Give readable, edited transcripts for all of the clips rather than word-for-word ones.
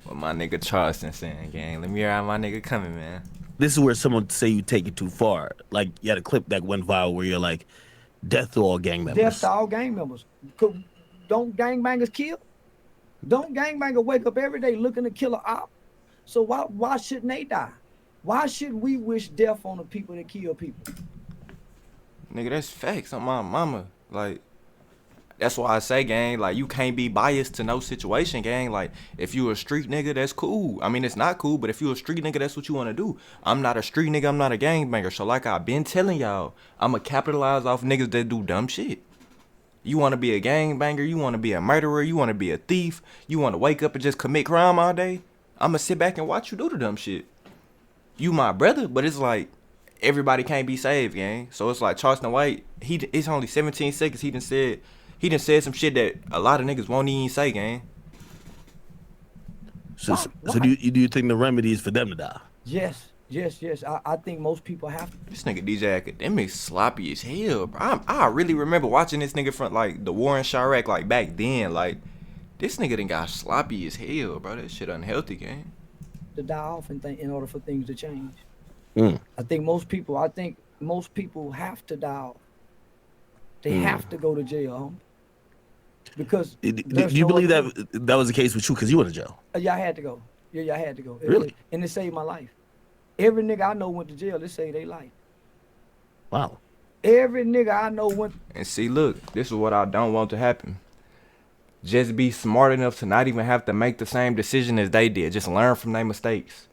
What my nigga Charleston saying, gang. Let me hear how my nigga coming, man. This is where someone say you take it too far. Like you had a clip that went viral where you're like, "Death to all gang Death to members." all gang members. Don't gangbangers kill? Don't gangbangers wake up every day looking to kill a op? So why shouldn't they die? Why should we wish death on the people that kill people? Nigga, that's facts on my mama. Like, that's why I say, gang, like, you can't be biased to no situation, gang. Like, if you a street nigga, that's cool. I mean, it's not cool, but if you a street nigga, that's what you want to do. I'm not a street nigga, I'm not a gangbanger. So, like I've been telling y'all, I'ma capitalize off niggas that do dumb shit. You want to be a gangbanger, you want to be a murderer, you want to be a thief, you want to wake up and just commit crime all day, I'ma sit back and watch you do the dumb shit. You my brother, but it's like, everybody can't be saved, gang. So it's like Charleston White, it's only 17 seconds, he done said some shit that a lot of niggas won't even say, gang. So, Why? so Why? do you think the remedy is for them to die? Yes. I think most people have to. This nigga DJ Akademiks sloppy as hell, bro. I really remember watching this nigga from like the war in Chirac, like back then. Like, this nigga done got sloppy as hell, bro. That shit unhealthy, gang. To die off in order for things to change. Mm, I think most people have to die off. They have to go to jail, because Do there's you no believe other. that was the case with you because you went to jail? Yeah, I had to go. Yeah, I had to go. Really? And it saved my life. Every nigga I know went to jail. It saved their life. Wow. Every nigga I know went. And see, look, this is what I don't want to happen. Just be smart enough to not even have to make the same decision as they did. Just learn from their mistakes.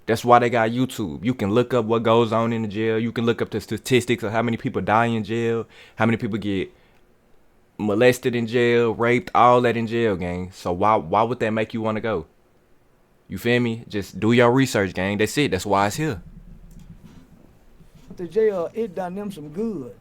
That's why they got YouTube. You can look up what goes on in the jail. You can look up the statistics of how many people die in jail, how many people get molested in jail, raped, all that in jail, gang. So why would that make you want to go? You feel me? Just do your research, gang. That's it. That's why it's here. To jail, it done them some good.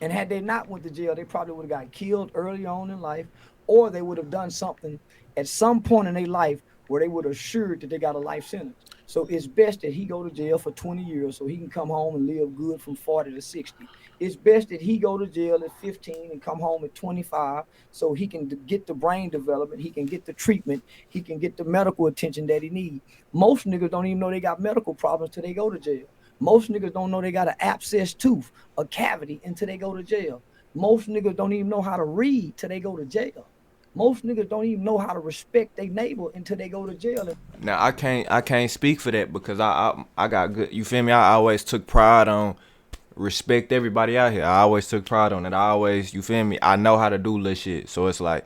And had they not went to jail, they probably would have got killed early on in life, or they would have done something at some point in their life where they would have assured that they got a life sentence. So it's best that he go to jail for 20 years so he can come home and live good from 40 to 60. It's best that he go to jail at 15 and come home at 25 so he can get the brain development, he can get the treatment, he can get the medical attention that he needs. Most niggas don't even know they got medical problems till they go to jail. Most niggas don't know they got an abscess tooth, a cavity, until they go to jail. Most niggas don't even know how to read till they go to jail. Most niggas don't even know how to respect their neighbor until they go to jail. Now I can't speak for that because I got good. You feel me? I always took pride on respect everybody out here. I always took pride on it. I always, you feel me? I know how to do little shit. So it's like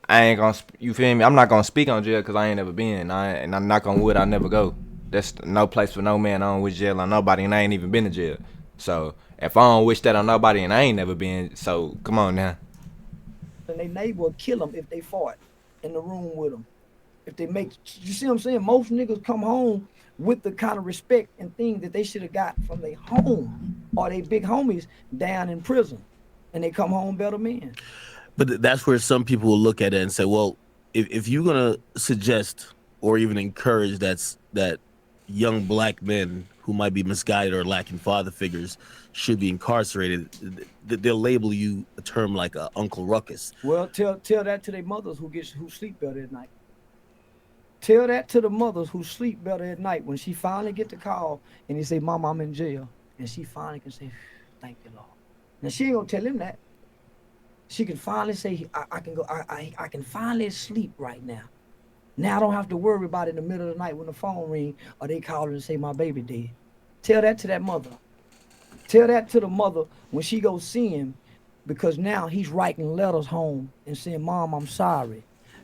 I ain't gonna, you feel me? I'm not gonna speak on jail because I ain't never been. And I'm knock on wood, I never go. That's no place for no man. I don't wish jail on nobody, and I ain't even been to jail. So if I don't wish that on nobody, and I ain't never been, so come on now. And their neighbor will kill them if they fought in the room with them. If they make, you see what I'm saying? Most niggas come home with the kind of respect and things that they should have got from their home or they big homies down in prison, and they come home better men. But that's where some people will look at it and say, well, if you're gonna suggest or even encourage that young black men who might be misguided or lacking father figures should be incarcerated, they'll label you a term like Uncle Ruckus. Well, tell that to their mothers who sleep better at night. Tell that to the mothers who sleep better at night when she finally get the call and they say, "Mom, I'm in jail," and she finally can say, "Thank you, Lord." Now she ain't gonna tell him that. She can finally say, "I can go. I can finally sleep right now. Now I don't have to worry about it in the middle of the night when the phone ring or they call her and say my baby dead." Tell that to that mother. Tell that to the mother when she goes see him, because now he's writing letters home and saying, "Mom, I'm sorry."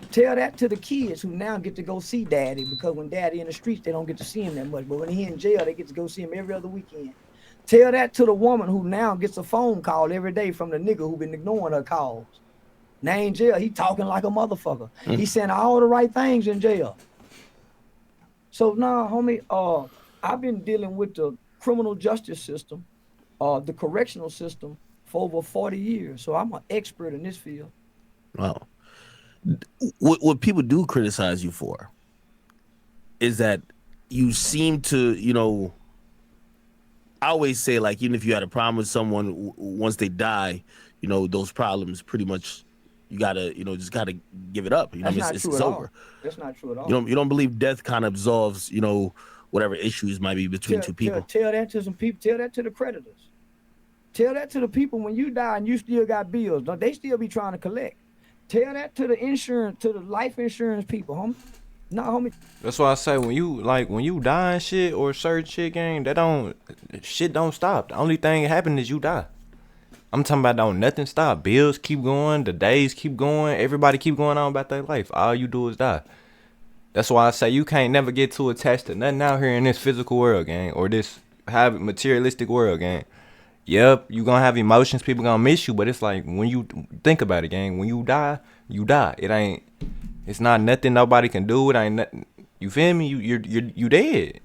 Tell that to the kids who now get to go see daddy, because when daddy in the streets, they don't get to see him that much. But when he in jail, they get to go see him every other weekend. Tell that to the woman who now gets a phone call every day from the nigga who been ignoring her calls. Now in jail, he talking like a motherfucker. He saying all the right things in jail. So now, homie, I've been dealing with the criminal justice system, the correctional system for over 40 years. So I'm an expert in this field. Wow. What people do criticize you for is that you seem to, I always say, like, even if you had a problem with someone, once they die, those problems pretty much, you gotta, just gotta give it up. That's not It's, true it's at all. over. That's not true at all. You don't believe death kind of absolves, whatever issues might be between two people. Tell that to some people. Tell that to the creditors. Tell that to the people when you die and you still got bills. Don't they still be trying to collect? Tell that to the insurance, to the life insurance people, homie. No, homie. That's why I say when you die and shit or certain shit, gang, shit don't stop. The only thing happen is you die. I'm talking about don't nothing stop. Bills keep going, the days keep going, everybody keep going on about their life. All you do is die. That's why I say you can't never get too attached to nothing out here in this physical world, gang, or this materialistic world, gang. Yep, you gonna have emotions, people gonna miss you, but it's like when you think about it, gang, when you die, you die. It's not nothing nobody can do. It ain't nothing. You feel me? You dead.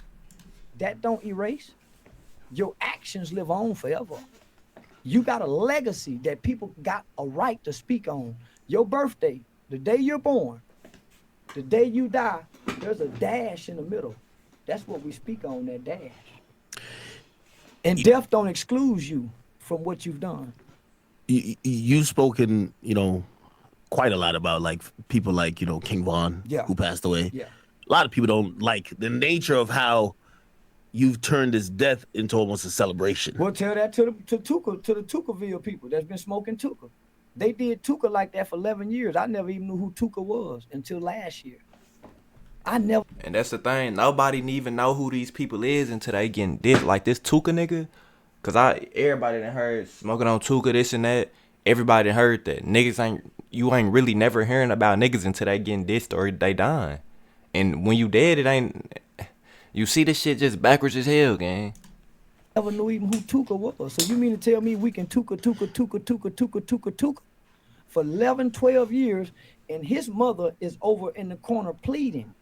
That don't erase. Your actions live on forever. You got a legacy that people got a right to speak on. Your birthday, the day you're born, the day you die, there's a dash in the middle. That's what we speak on, that dash. And death don't exclude you from what you've done. You've spoken, quite a lot about like people like, King Von, who passed away. Yeah. A lot of people don't like the nature of how you've turned his death into almost a celebration. Well, tell that to the Tuckerville people that's been smoking Tucker. They did Tucker like that for 11 years. I never even knew who Tucker was until last year. And that's the thing. Nobody even know who these people is until they getting dissed like this Tuka nigga. Cause everybody done heard smoking on Tuka, this and that. Everybody done heard that. You ain't really never hearing about niggas until they getting dissed or they dying. And when you dead, it ain't. You see this shit just backwards as hell, gang. Never knew even who Tuka was. So you mean to tell me we can Tuka for 11, 12 years, and his mother is over in the corner pleading.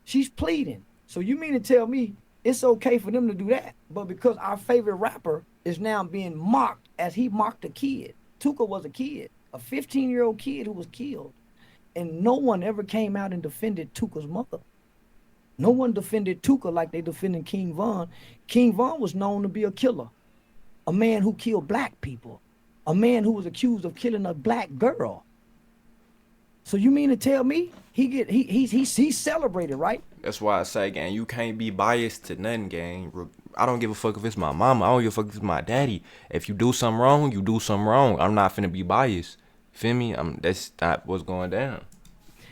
She's pleading. So you mean to tell me it's okay for them to do that, but because our favorite rapper is now being mocked as he mocked a kid. Tuka was a kid, a 15-year-old kid who was killed, and no one ever came out and defended Tuka's mother. No one defended Tuka like they defended King Von. King Von was known to be a killer, a man who killed black people, a man who was accused of killing a black girl. So you mean to tell me he's celebrated, right? That's why I say, gang, you can't be biased to nothing, gang. I don't give a fuck if it's my mama. I don't give a fuck if it's my daddy. If you do something wrong, you do something wrong. I'm not finna be biased. Feel me? That's not what's going down.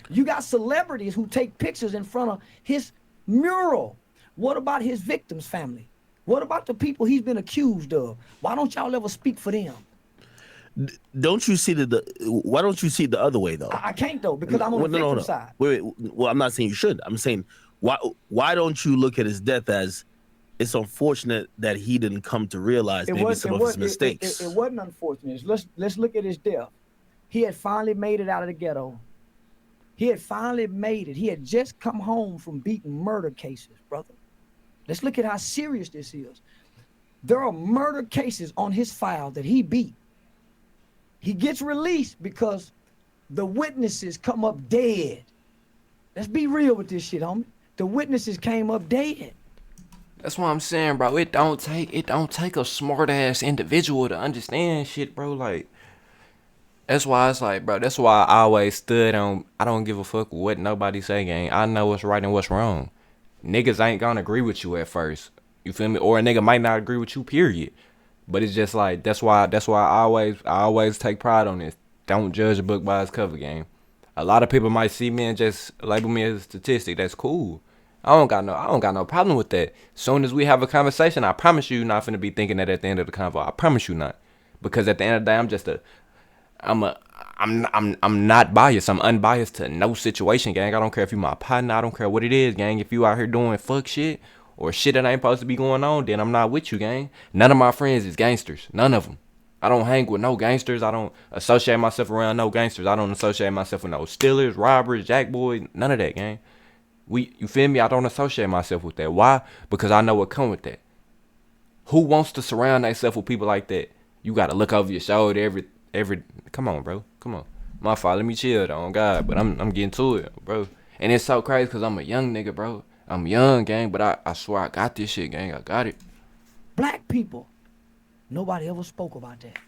You got celebrities who take pictures in front of his mural. What about his victims' family? What about the people he's been accused of? Why don't y'all ever speak for them? Don't you see why don't you see it the other way though? I can't though, because I'm on the victim side. Wait. Well, I'm not saying you should. I'm saying why don't you look at his death as it's unfortunate that he didn't come to realize maybe some of his mistakes. It wasn't unfortunate. Let's look at his death. He had finally made it out of the ghetto. He had finally made it. He had just come home from beating murder cases, brother. Let's look at how serious this is. There are murder cases on his file that he beat. He gets released because the witnesses come up dead. Let's be real with this shit, homie. The witnesses came up dead. That's what I'm saying, bro. It don't take a smart ass individual to understand shit, bro. Like, that's why it's like, bro. That's why I always stood on. I don't give a fuck what nobody say, gang. I know what's right and what's wrong. Niggas ain't gonna agree with you at first. You feel me? Or a nigga might not agree with you, period. But it's just like that's why I always take pride on this. Don't judge a book by its cover, gang. A lot of people might see me and just label me as a statistic. That's cool. I don't got no problem with that. Soon as we have a conversation, I promise you're not finna be thinking that at the end of the convo. I promise you not. Because at the end of the day, I'm not biased. I'm unbiased to no situation, gang. I don't care if you my partner. I don't care what it is, gang. If you out here doing fuck shit or shit that ain't supposed to be going on, then I'm not with you, gang. None of my friends is gangsters. None of them. I don't hang with no gangsters. I don't associate myself around no gangsters. I don't associate myself with no stealers, robbers, jackboys, none of that, gang. You feel me? I don't associate myself with that. Why? Because I know what come with that. Who wants to surround themselves with people like that? You gotta look over your shoulder every. Come on, bro. Come on. My fault. Let me chill, though, on God. But I'm getting to it, bro. And it's so crazy because I'm a young nigga, bro. I'm young, gang, but I swear I got this shit, gang. I got it. Black people, nobody ever spoke about that.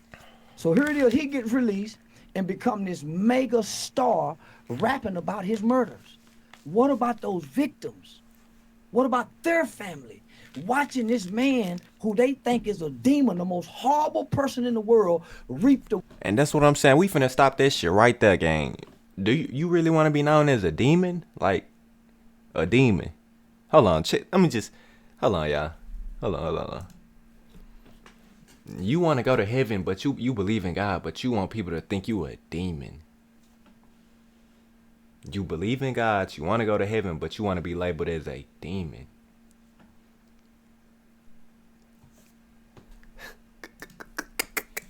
So here it is. He gets released, and become this mega star rapping about his murders? What about those victims? What about their family? Watching this man who they think is a demon, the most horrible person in the world, reap the... And that's what I'm saying. We finna stop this shit right there, gang. Do you really want to be known as a demon? Like, a demon. Hold on, let me just... Hold on, y'all. Hold on. You want to go to heaven, but you believe in God, but you want people to think you a demon. You believe in God, you want to go to heaven, but you want to be labeled as a demon.